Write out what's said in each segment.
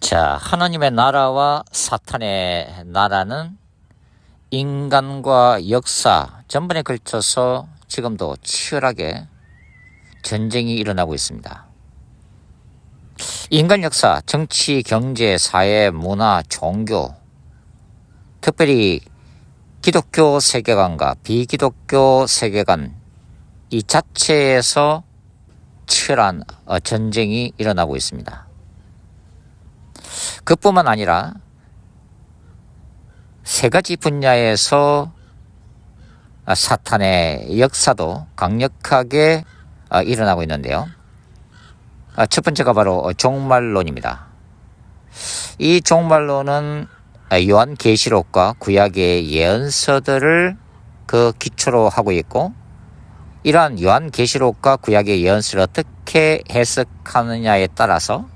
자, 하나님의 나라와 사탄의 나라는 인간과 역사 전반에 걸쳐서 지금도 치열하게 전쟁이 일어나고 있습니다. 인간 역사, 정치, 경제, 사회, 문화, 종교, 특별히 기독교 세계관과 비기독교 세계관 이 자체에서 치열한 전쟁이 일어나고 있습니다. 그뿐만 아니라 세 가지 분야에서 사탄의 역사도 강력하게 일어나고 있는데요. 첫 번째가 바로 종말론입니다. 이 종말론은 요한계시록과 구약의 예언서들을 그 기초로 하고 있고, 이러한 요한계시록과 구약의 예언서를 어떻게 해석하느냐에 따라서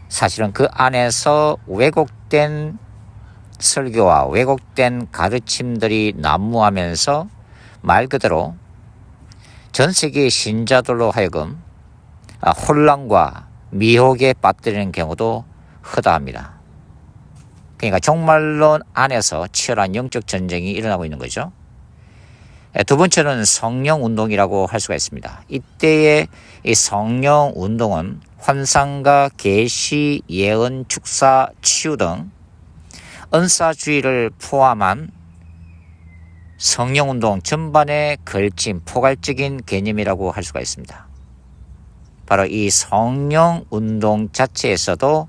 사실은 그 안에서 왜곡된 설교와 왜곡된 가르침들이 난무하면서 말 그대로 전 세계의 신자들로 하여금 혼란과 미혹에 빠뜨리는 경우도 허다합니다. 그러니까 종말론 안에서 치열한 영적 전쟁이 일어나고 있는 거죠. 두 번째는 성령운동이라고 할 수가 있습니다. 이때의 이 성령운동은 환상과 계시, 예언, 축사, 치유 등 은사주의를 포함한 성령운동 전반에 걸친 포괄적인 개념이라고 할 수가 있습니다. 바로 이 성령운동 자체에서도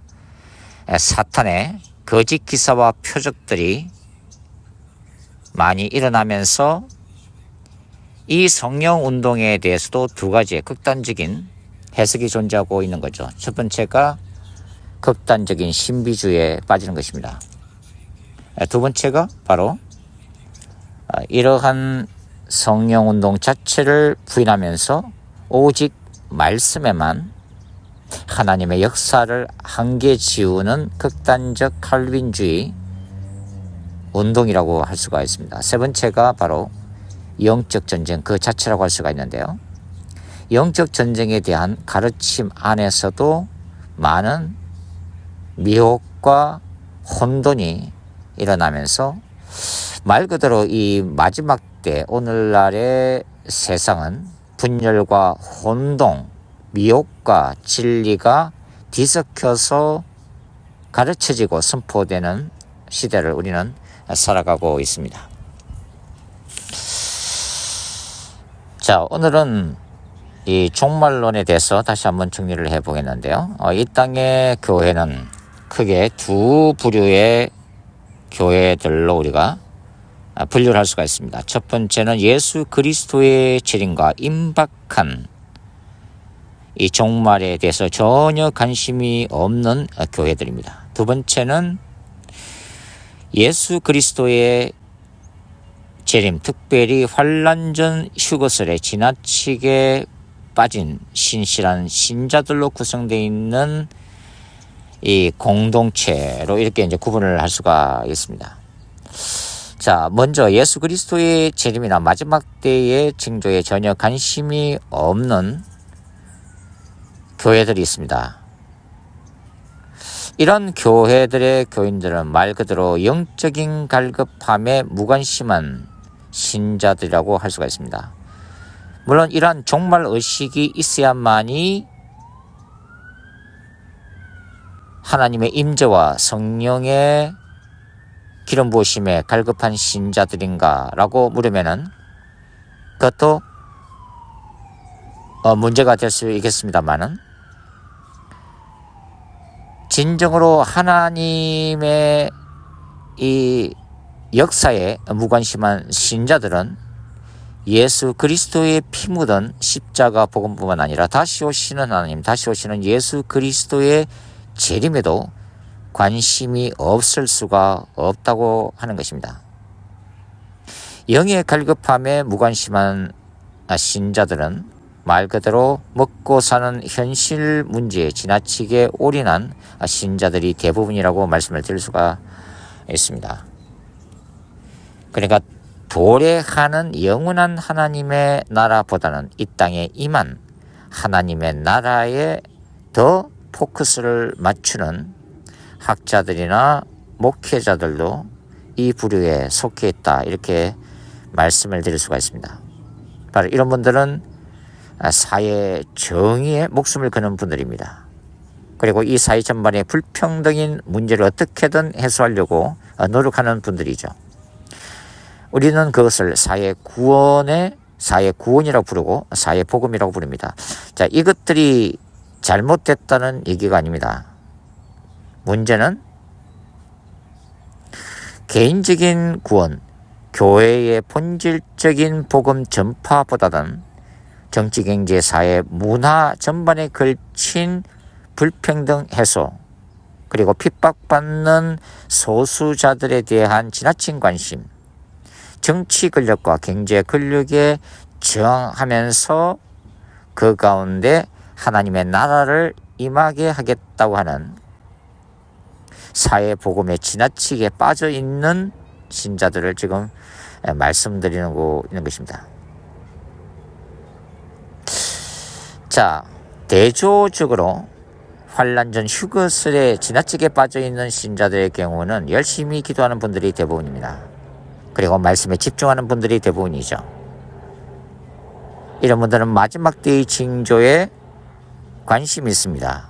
사탄의 거짓 기사와 표적들이 많이 일어나면서 이 성령운동에 대해서도 두 가지의 극단적인 해석이 존재하고 있는 거죠. 첫 번째가 극단적인 신비주의에 빠지는 것입니다. 두 번째가 바로 이러한 성령운동 자체를 부인하면서 오직 말씀에만 하나님의 역사를 한계 지우는 극단적 칼빈주의 운동이라고 할 수가 있습니다. 세 번째가 바로 영적 전쟁 그 자체라고 할 수가 있는데요. 영적 전쟁에 대한 가르침 안에서도 많은 미혹과 혼돈이 일어나면서 말 그대로 이 마지막 때 오늘날의 세상은 분열과 혼동, 미혹과 진리가 뒤섞여서 가르쳐지고 선포되는 시대를 우리는 살아가고 있습니다. 자, 오늘은 이 종말론에 대해서 다시 한번 정리를 해보겠는데요. 이 땅의 교회는 크게 두 부류의 교회들로 우리가 분류를 할 수가 있습니다. 첫 번째는 예수 그리스도의 재림과 임박한 이 종말에 대해서 전혀 관심이 없는 교회들입니다. 두 번째는 예수 그리스도의 재림, 특별히 환란전 휴거설에 지나치게 빠진 신실한 신자들로 구성되어 있는 이 공동체로 이렇게 이제 구분을 할 수가 있습니다. 자, 먼저 예수 그리스도의 재림이나 마지막 때의 징조에 전혀 관심이 없는 교회들이 있습니다. 이런 교회들의 교인들은 말 그대로 영적인 갈급함에 무관심한 신자들이라고 할 수가 있습니다. 물론 이러한 종말 의식이 있어야만이 하나님의 임재와 성령의 기름 부으심에 갈급한 신자들인가라고 물으면은 그것도 문제가 될 수 있겠습니다만은, 진정으로 하나님의 이 역사에 무관심한 신자들은 예수 그리스도의 피 묻은 십자가 복음뿐만 아니라 다시 오시는 하나님, 다시 오시는 예수 그리스도의 재림에도 관심이 없을 수가 없다고 하는 것입니다. 영의 갈급함에 무관심한 신자들은 말 그대로 먹고 사는 현실 문제에 지나치게 올인한 신자들이 대부분이라고 말씀을 드릴 수가 있습니다. 그러니까 도래하는 영원한 하나님의 나라보다는 이 땅에 임한 하나님의 나라에 더 포커스를 맞추는 학자들이나 목회자들도 이 부류에 속해 있다, 이렇게 말씀을 드릴 수가 있습니다. 바로 이런 분들은 사회 정의에 목숨을 거는 분들입니다. 그리고 이 사회 전반의 불평등인 문제를 어떻게든 해소하려고 노력하는 분들이죠. 우리는 그것을 사회 구원이라고 부르고 사회 복음이라고 부릅니다. 자, 이것들이 잘못됐다는 얘기가 아닙니다. 문제는 개인적인 구원, 교회의 본질적인 복음 전파보다는 정치, 경제, 사회, 문화 전반에 걸친 불평등 해소, 그리고 핍박받는 소수자들에 대한 지나친 관심, 정치 권력과 경제 권력에 저항하면서 그 가운데 하나님의 나라를 임하게 하겠다고 하는 사회 복음에 지나치게 빠져 있는 신자들을 지금 말씀드리는 것입니다. 자, 대조적으로 환난 전 휴거설에 지나치게 빠져 있는 신자들의 경우는 열심히 기도하는 분들이 대부분입니다. 그리고 말씀에 집중하는 분들이 대부분이죠. 이런 분들은 마지막 때의 징조에 관심이 있습니다.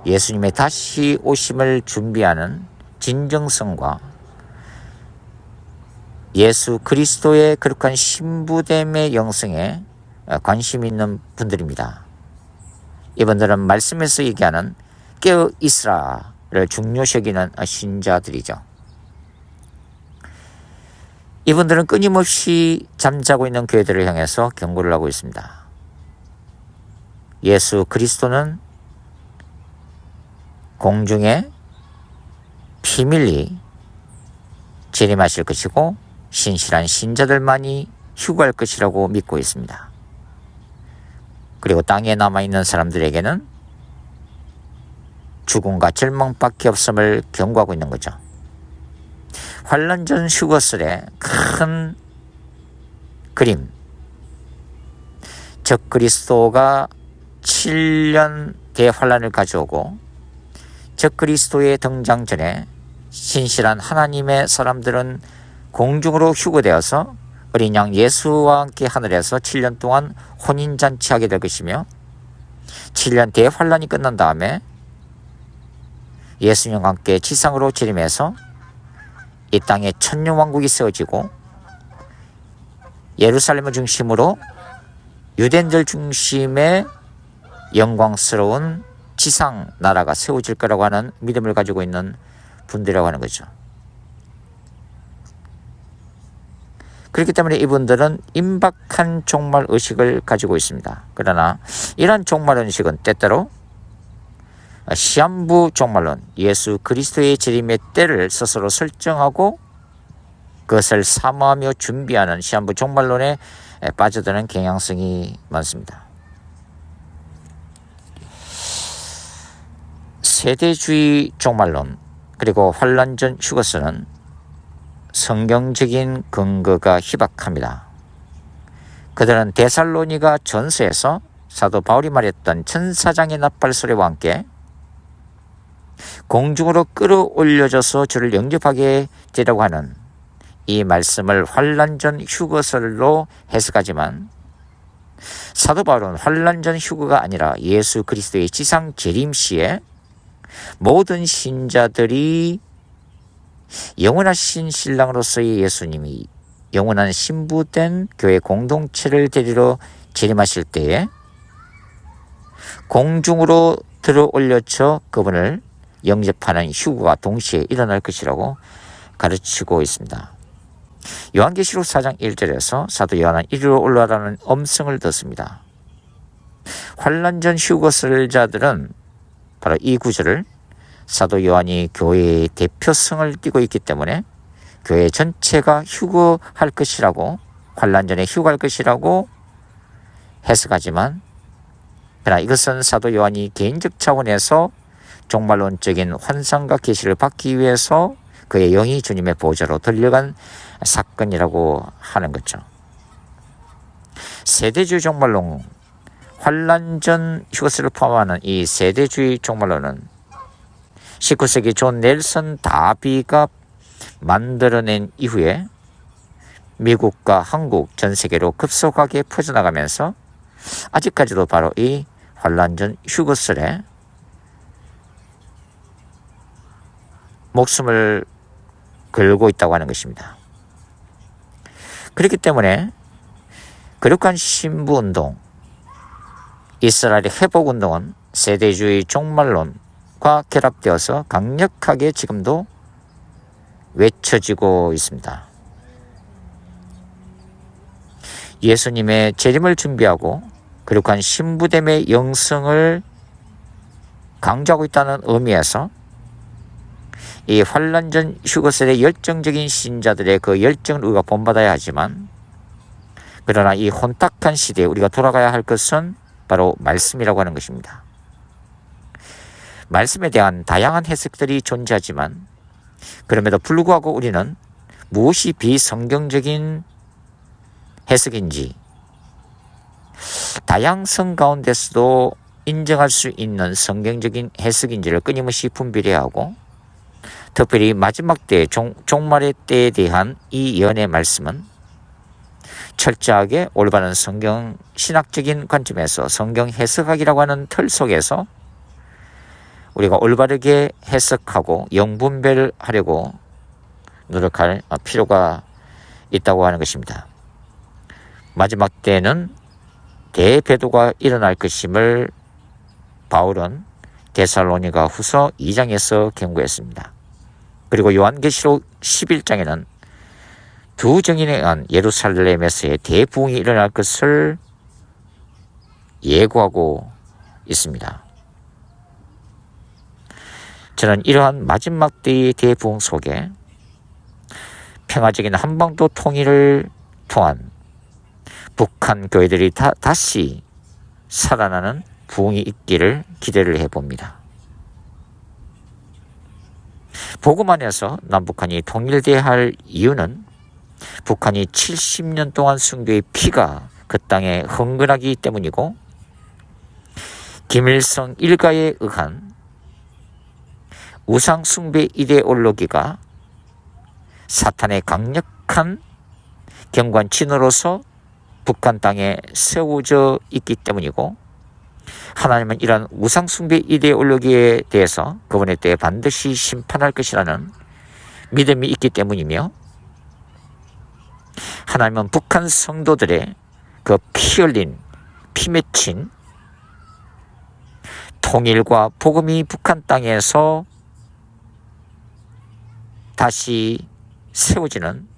예수님의 다시 오심을 준비하는 진정성과 예수 그리스도의 거룩한 신부됨의 영성에 관심 있는 분들입니다. 이분들은 말씀에서 얘기하는 깨어 있으라를 중요시 여기는 신자들이죠. 이분들은 끊임없이 잠자고 있는 교회들을 향해서 경고를 하고 있습니다. 예수 그리스도는 공중에 비밀리 재림하실 것이고 신실한 신자들만이 휴거할 것이라고 믿고 있습니다. 그리고 땅에 남아있는 사람들에게는 죽음과 절망밖에 없음을 경고하고 있는 거죠. 환난 전 휴거설의 큰 그림, 적 그리스도가 7년 대환란을 가져오고 적 그리스도의 등장 전에 신실한 하나님의 사람들은 공중으로 휴거되어서 어린 양 예수와 함께 하늘에서 7년 동안 혼인잔치하게 될 것이며 7년 대환란이 끝난 다음에 예수님과 함께 지상으로 재림해서 이 땅에 천년왕국이 세워지고 예루살렘을 중심으로 유대인들 중심의 영광스러운 지상 나라가 세워질 거라고 하는 믿음을 가지고 있는 분들이라고 하는 거죠. 그렇기 때문에 이분들은 임박한 종말 의식을 가지고 있습니다. 그러나 이러한 종말 의식은 때때로 시한부 종말론, 예수 그리스도의 재림의 때를 스스로 설정하고 그것을 사모하며 준비하는 시한부 종말론에 빠져드는 경향성이 많습니다. 세대주의 종말론 그리고 환난 전 휴거설은 성경적인 근거가 희박합니다. 그들은 데살로니가 전서에서 사도 바울이 말했던 천사장의 나팔 소리와 함께 공중으로 끌어올려져서 주를 영접하게 되라고 하는 이 말씀을 환난 전 휴거설로 해석하지만 사도 바울은 환난 전 휴거가 아니라 예수 그리스도의 지상 재림 시에 모든 신자들이 영원하신 신랑으로서의 예수님이 영원한 신부된 교회 공동체를 데리러 재림하실 때에 공중으로 들어올려져 그분을 영접하는 휴거가 동시에 일어날 것이라고 가르치고 있습니다. 요한계시록 4장 1절에서 사도 요한은 이리로 올라라는 음성을 듣습니다. 환난 전 휴거설자들은 바로 이 구절을 사도 요한이 교회의 대표성을 띠고 있기 때문에 교회 전체가 휴거할 것이라고, 환난 전에 휴거할 것이라고 해석하지만, 그러나 이것은 사도 요한이 개인적 차원에서 종말론적인 환상과 계시를 받기 위해서 그의 영이 주님의 보좌로 들려간 사건이라고 하는 거죠. 세대주의 종말론, 환난 전 휴거설을 포함하는 이 세대주의 종말론은 19세기 존 넬슨 다비가 만들어낸 이후에 미국과 한국, 전 세계로 급속하게 퍼져나가면서 아직까지도 바로 이 환란 전 휴거설에 목숨을 걸고 있다고 하는 것입니다. 그렇기 때문에 거룩한 신부운동, 이스라엘의 회복운동은 세대주의 종말론과 결합되어서 강력하게 지금도 외쳐지고 있습니다. 예수님의 재림을 준비하고 거룩한 신부됨의 영성을 강조하고 있다는 의미에서 이 환란 전 휴거설의 열정적인 신자들의 그 열정을 우리가 본받아야 하지만, 그러나 이 혼탁한 시대에 우리가 돌아가야 할 것은 바로 말씀이라고 하는 것입니다. 말씀에 대한 다양한 해석들이 존재하지만 그럼에도 불구하고 우리는 무엇이 비성경적인 해석인지, 다양성 가운데서도 인정할 수 있는 성경적인 해석인지를 끊임없이 분별해야 하고, 특별히 마지막 때 종말의 때에 대한 이 예언의 말씀은 철저하게 올바른 성경 신학적인 관점에서 성경 해석학이라고 하는 틀 속에서 우리가 올바르게 해석하고 영분별하려고 노력할 필요가 있다고 하는 것입니다. 마지막 때에는 대배도가 일어날 것임을 바울은 데살로니가 후서 2장에서 경고했습니다. 그리고 요한계시록 11장에는 두 증인에 의한 예루살렘에서의 대부흥이 일어날 것을 예고하고 있습니다. 저는 이러한 마지막 때의 대부흥 속에 평화적인 한반도 통일을 통한 북한 교회들이 다시 살아나는 부흥이 있기를 기대를 해봅니다. 복음 안에서 남북한이 통일돼야 할 이유는 북한이 70년 동안 숭배의 피가 그 땅에 흥건하기 때문이고, 김일성 일가에 의한 우상 숭배 이데올로기가 사탄의 강력한 경관 진으로서 북한 땅에 세워져 있기 때문이고, 하나님은 이러한 우상 숭배 이데올로기에 대해서 그분의 때에 반드시 심판할 것이라는 믿음이 있기 때문이며, 하나님은 북한 성도들의 그 피 흘린, 피 맺힌 통일과 복음이 북한 땅에서 다시 세워지는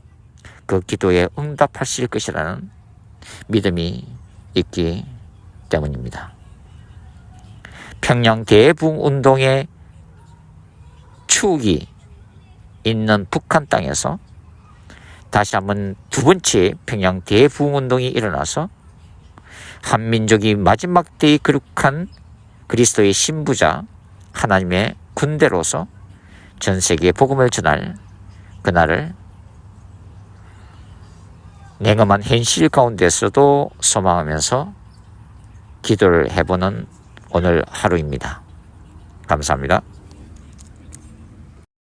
그 기도에 응답하실 것이라는 믿음이 있기 때문입니다. 평양 대부흥운동의 추억이 있는 북한 땅에서 다시 한번 두 번째 평양 대부흥운동이 일어나서 한민족이 마지막 때의 거룩한 그리스도의 신부자 하나님의 군대로서 전 세계에 복음을 전할 그날을 냉엄한 현실 가운데서도 소망하면서 기도를 해보는 오늘 하루입니다. 감사합니다.